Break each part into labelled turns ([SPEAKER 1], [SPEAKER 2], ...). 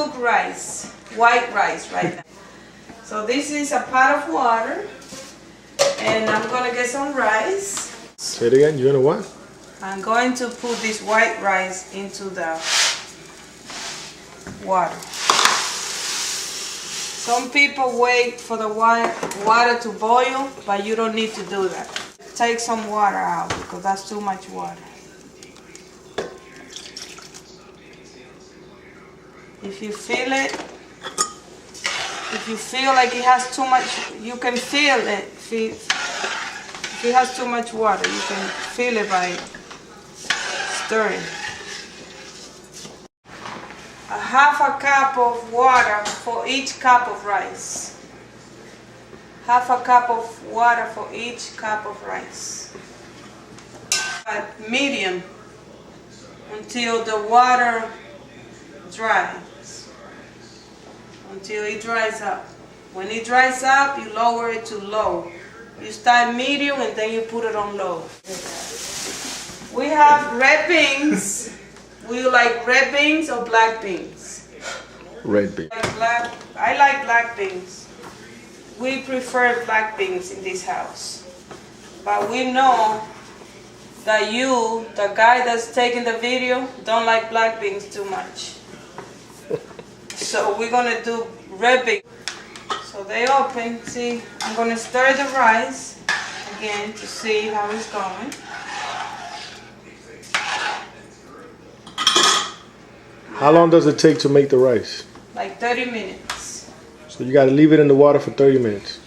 [SPEAKER 1] cook rice, white rice right now. So this is a pot of water, and I'm gonna get some rice.
[SPEAKER 2] Say it again, you're gonna what?
[SPEAKER 1] I'm going to put this white rice into the water. Some people wait for the water to boil, but you don't need to do that. Take some water out because that's too much water. If you feel like it has too much, you can feel it. If it has too much water, you can feel it by stirring. A half a cup of water for each cup of rice. Half a cup of water for each cup of rice. At medium until the water dries. Until it dries up. When it dries up, you lower it to low. You start medium and then you put it on low. We have red beans. Would you like red beans or black beans?
[SPEAKER 2] Red beans.
[SPEAKER 1] I like black beans. We prefer black beans in this house. But we know that you, the guy that's taking the video, don't like black beans too much. So we're gonna do red beans. So they open, see, I'm gonna stir the rice again to see how it's going.
[SPEAKER 2] How long does it take to make the rice?
[SPEAKER 1] Like 30 minutes.
[SPEAKER 2] So you gotta leave it in the water for 30 minutes.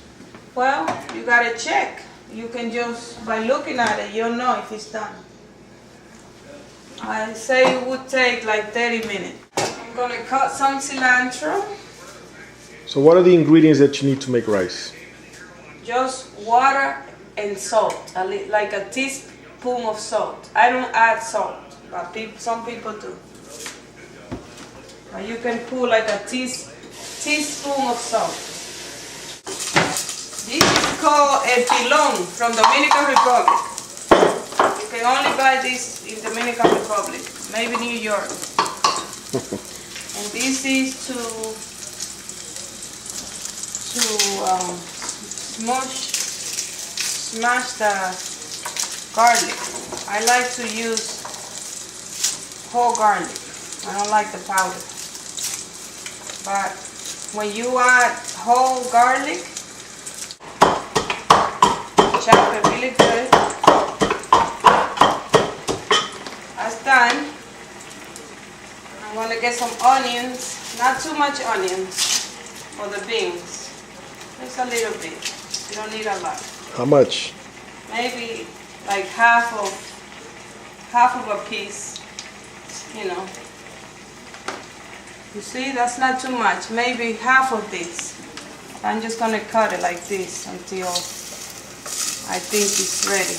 [SPEAKER 1] Well, you gotta check. You can just, by looking at it, you'll know if it's done. I say it would take like 30 minutes. I'm gonna cut some cilantro.
[SPEAKER 2] So what are the ingredients that you need to make rice?
[SPEAKER 1] Just water and salt, like a teaspoon of salt. I don't add salt, but some people do. But you can put like a teaspoon of salt. This is called a pilon from Dominican Republic. You can only buy this in Dominican Republic, maybe New York. And this is to smash the garlic. I like to use whole garlic. I don't like the powder. But when you add whole garlic, chop it really good. That's done. I'm gonna get some onions, not too much onions for the beans. Just a little bit. You don't need a lot.
[SPEAKER 2] How much?
[SPEAKER 1] Maybe like half of a piece, you know. You see, that's not too much. Maybe half of this. I'm just gonna cut it like this until I think it's ready.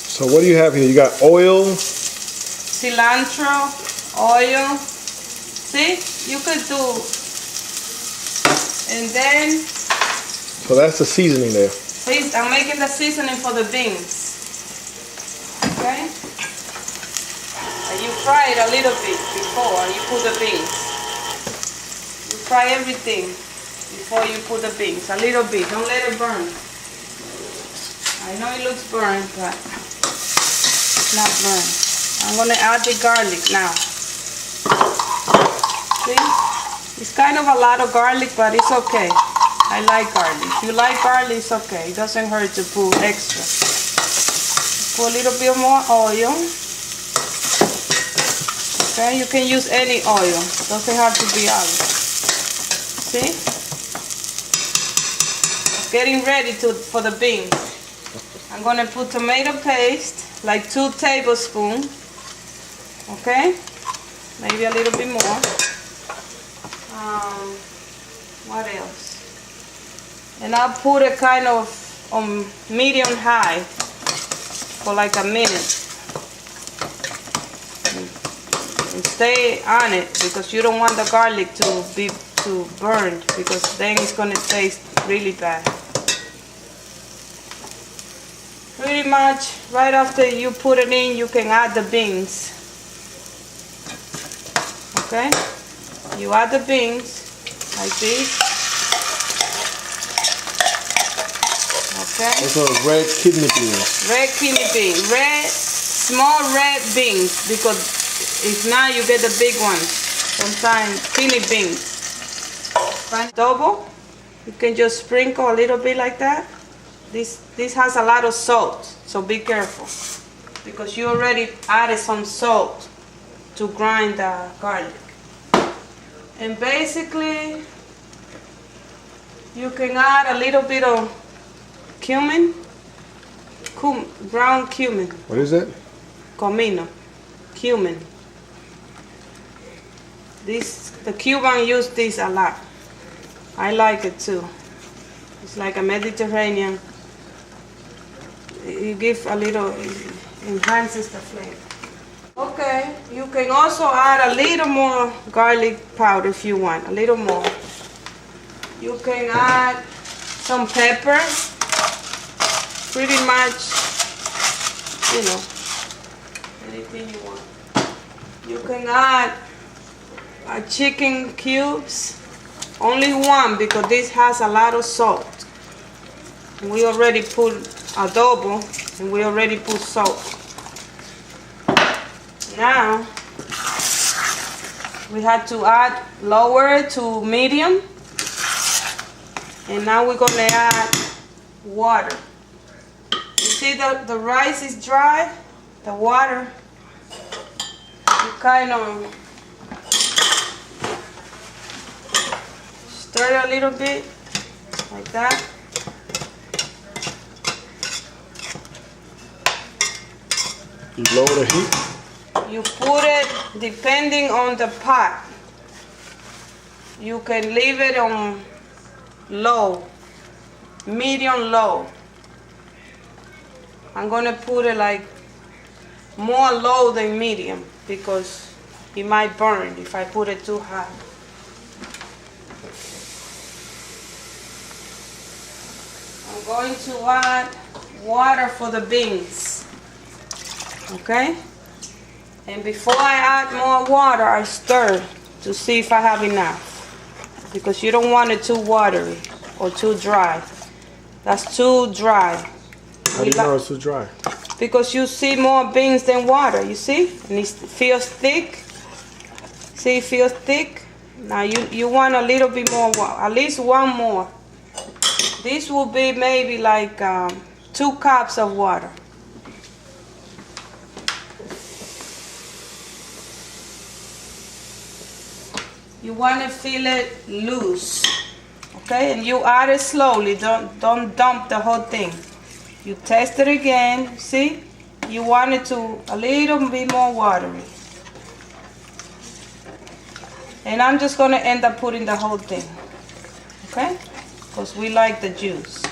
[SPEAKER 2] So what do you have here? You got oil,
[SPEAKER 1] cilantro, oil. See, you could do. And then,
[SPEAKER 2] so that's the seasoning there.
[SPEAKER 1] see, I'm making the seasoning for the beans. Okay? And you fry it a little bit before you put the beans. You fry everything before you put the beans. A little bit. Don't let it burn. I know it looks burned, but it's not burned. I'm going to add the garlic now. See? It's kind of a lot of garlic, but it's okay. I like garlic. If you like garlic, it's okay. It doesn't hurt to put extra. Put a little bit more oil. Okay, you can use any oil. Doesn't have to be olive. See? Getting ready for the beans. I'm gonna put tomato paste, like 2 tablespoons. Okay? Maybe a little bit more. What else? And I'll put it kind of on medium high for like a minute. And stay on it because you don't want the garlic to be too burned because then it's going to taste really bad. Pretty much right after you put it in, you can add the beans. Okay? You add the beans like this. Okay?
[SPEAKER 2] Those are red kidney beans.
[SPEAKER 1] Red kidney bean. Small red beans, because if not you get the big ones. Sometimes kidney beans. Adobo, you can just sprinkle a little bit like that. This has a lot of salt, so be careful, because you already added some salt to grind the garlic. And basically, you can add a little bit of cumin, ground cumin.
[SPEAKER 2] What is it?
[SPEAKER 1] Comino, cumin. The Cubans use this a lot. I like it too. It's like a Mediterranean. It gives a little, enhances the flavor. Okay, you can also add a little more garlic powder if you want, a little more. You can add some pepper, pretty much, you know, anything you want. You can add chicken cubes, only one, because this has a lot of salt. We already put adobo and we already put salt. Now we had to add lower to medium, and now we're gonna add water. You see the rice is dry, the water, you kind of stir it a little bit like that.
[SPEAKER 2] You lower the heat?
[SPEAKER 1] You put it depending on the pot. You can leave it on low, medium low. I'm gonna put it like more low than medium, because it might burn if I put it too high. I'm going to add water for the beans. Okay? And before I add more water, I stir to see if I have enough, because you don't want it too watery or too dry. That's too dry.
[SPEAKER 2] How do you know it's too dry?
[SPEAKER 1] Because you see more beans than water, you see? And it feels thick. See, it feels thick. Now you want a little bit more water, at least one more. This will be maybe like 2 cups of water. You want to feel it loose, okay? And you add it slowly. Don't dump the whole thing. You test it again. See? You want it to a little bit more watery. And I'm just going to end up putting the whole thing, okay? Because we like the juice.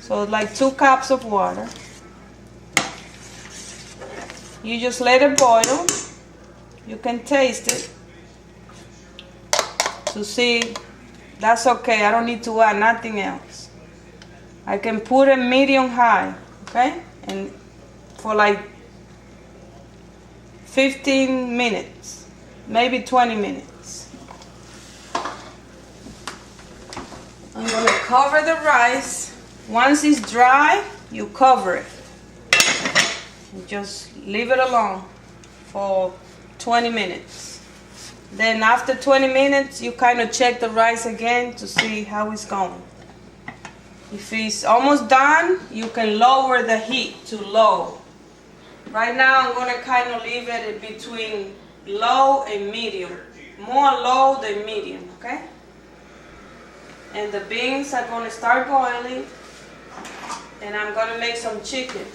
[SPEAKER 1] So like 2 cups of water. You just let it boil. You can taste it to see. That's okay. I don't need to add nothing else. I can put it medium high, okay? And for like 15 minutes, maybe 20 minutes. I'm gonna cover the rice. Once it's dry, you cover it. And just leave it alone for 20 minutes. Then after 20 minutes, you kind of check the rice again to see how it's going. If it's almost done, you can lower the heat to low. Right now, I'm going to kind of leave it between low and medium. More low than medium, okay? And the beans are going to start boiling. And I'm going to make some chicken.